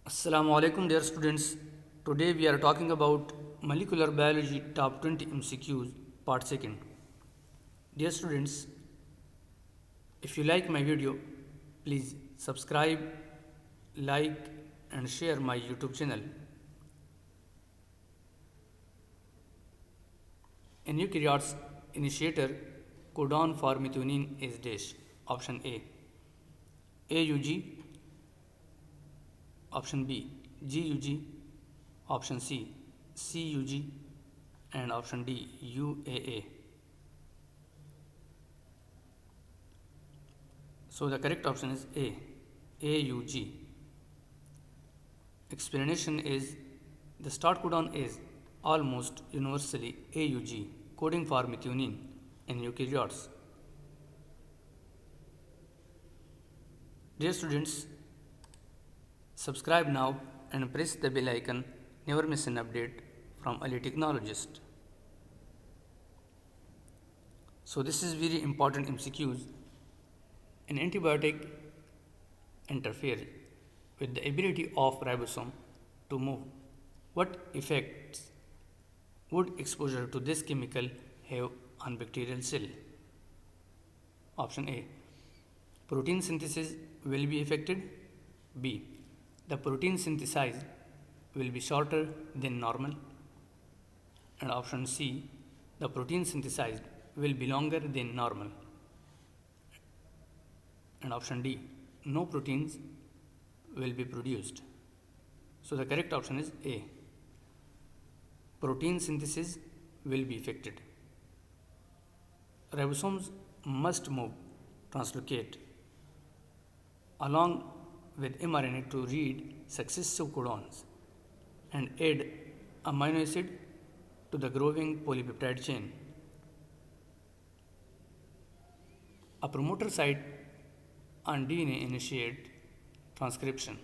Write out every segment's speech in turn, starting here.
Assalamu alaikum dear students. Today we are talking about molecular biology top 20 MCQs part 2nd. Dear students, if you like my video, please subscribe, like and share my YouTube channel. In eukaryotes, initiator codon for methionine is dash. Option A, AUG. Option B, GUG. Option C, CUG. And option D, UAA. So the correct option is A, AUG. Explanation is the start codon is almost universally AUG, coding for methionine in eukaryotes. Dear students, subscribe now and press the bell icon. Never miss an update from early technologist. So this is very important MCQs. An antibiotic interferes with the ability of ribosome to move. What effects would exposure to this chemical have on bacterial cell? Option A, protein synthesis will be affected. B, the protein synthesized will be shorter than normal. And option C, the protein synthesized will be longer than normal. And option D, no proteins will be produced. So the correct option is A, protein synthesis will be affected. Ribosomes must move, translocate along with mRNA to read successive codons and add amino acid to the growing polypeptide chain. A promoter site on DNA initiate transcription.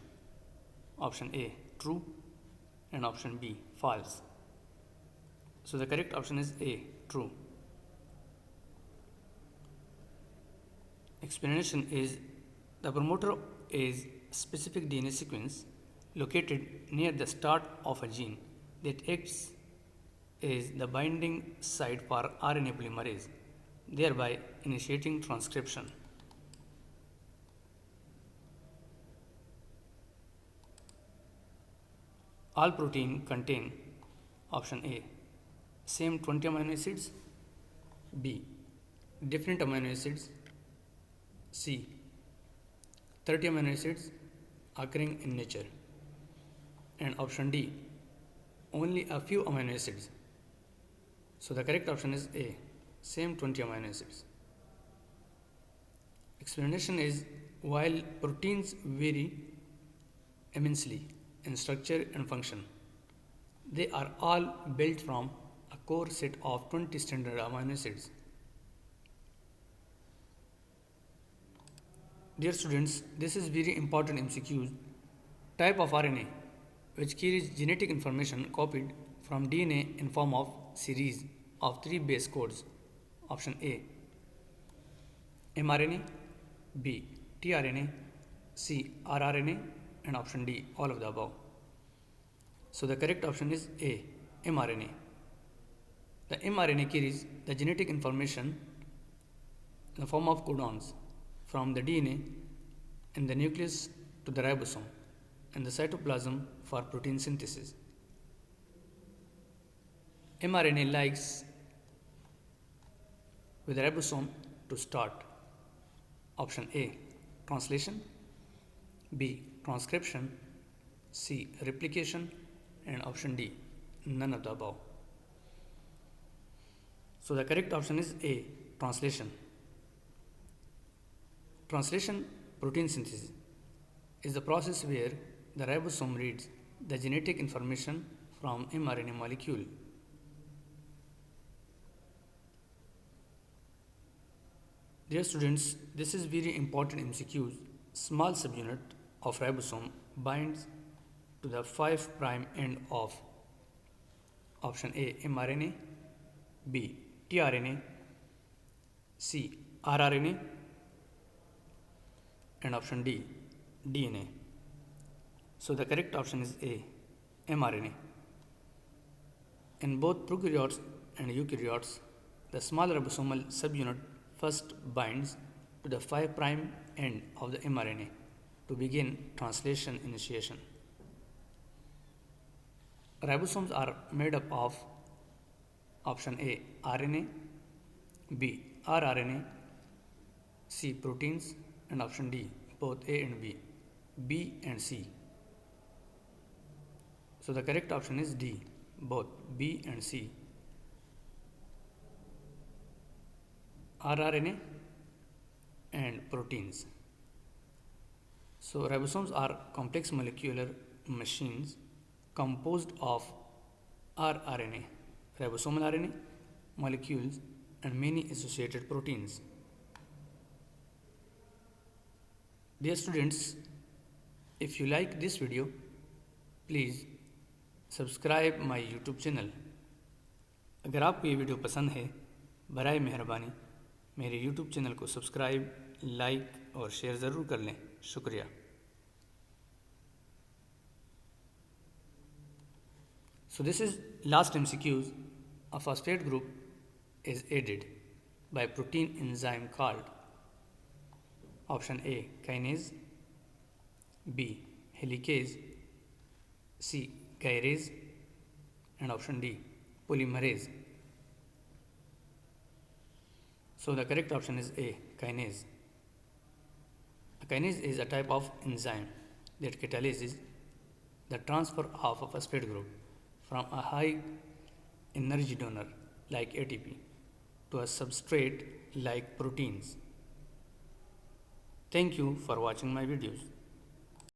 Option A, true, and option B, false. So the correct option is A, true. Explanation is the promoter is specific DNA sequence located near the start of a gene that acts as the binding site for RNA polymerase, thereby initiating transcription. All protein contain option A, same 20 amino acids. B, different amino acids. C, 30 amino acids occurring in nature. And option D, only a few amino acids. So the correct option is A, same 20 amino acids. Explanation is while proteins vary immensely in structure and function, they are all built from a core set of 20 standard amino acids. Dear students, this is very important MCQs. Type of RNA which carries genetic information copied from DNA in form of series of 3 base codes. Option A, mRNA. B, tRNA. C, rRNA. And option D, all of the above. So the correct option is A, mRNA. The mRNA carries the genetic information in the form of codons from the DNA in the nucleus to the ribosome and the cytoplasm for protein synthesis. mRNA lies with the ribosome to start. Option A, translation. B, transcription. C, replication. And option D, none of the above. So the correct option is A, translation. Translation protein synthesis is the process where the ribosome reads the genetic information from mRNA molecule. Dear students, this is very important MCQs. Small subunit of ribosome binds to the 5' end of option A, mRNA. B, tRNA. C, rRNA. And option D, DNA. So the correct option is A, mRNA. In both prokaryotes and eukaryotes, the small ribosomal subunit first binds to the 5' end of the mRNA to begin translation initiation. Ribosomes are made up of option A, RNA, B, rRNA, C, proteins, and option D, both A and B and C. So the correct option is D, both B and C. rRNA and proteins. So ribosomes are complex molecular machines composed of rRNA, ribosomal RNA molecules, and many associated proteins. Dear students, if you like this video, please subscribe my YouTube channel. अगर आपको ये video पसंद है, बराए मेहरबानी मेरे YouTube channel को subscribe, like और शेयर ज़रूर कर लें। शुक्रिया। So this is last MCQs. A phosphate group is added by protein enzyme called option A, kinase, B, helicase, C, gyrase, and option D, polymerase. So the correct option is A, kinase. A kinase is a type of enzyme that catalyzes the transfer of a phosphate group from a high energy donor like ATP to a substrate like proteins. Thank you for watching my videos.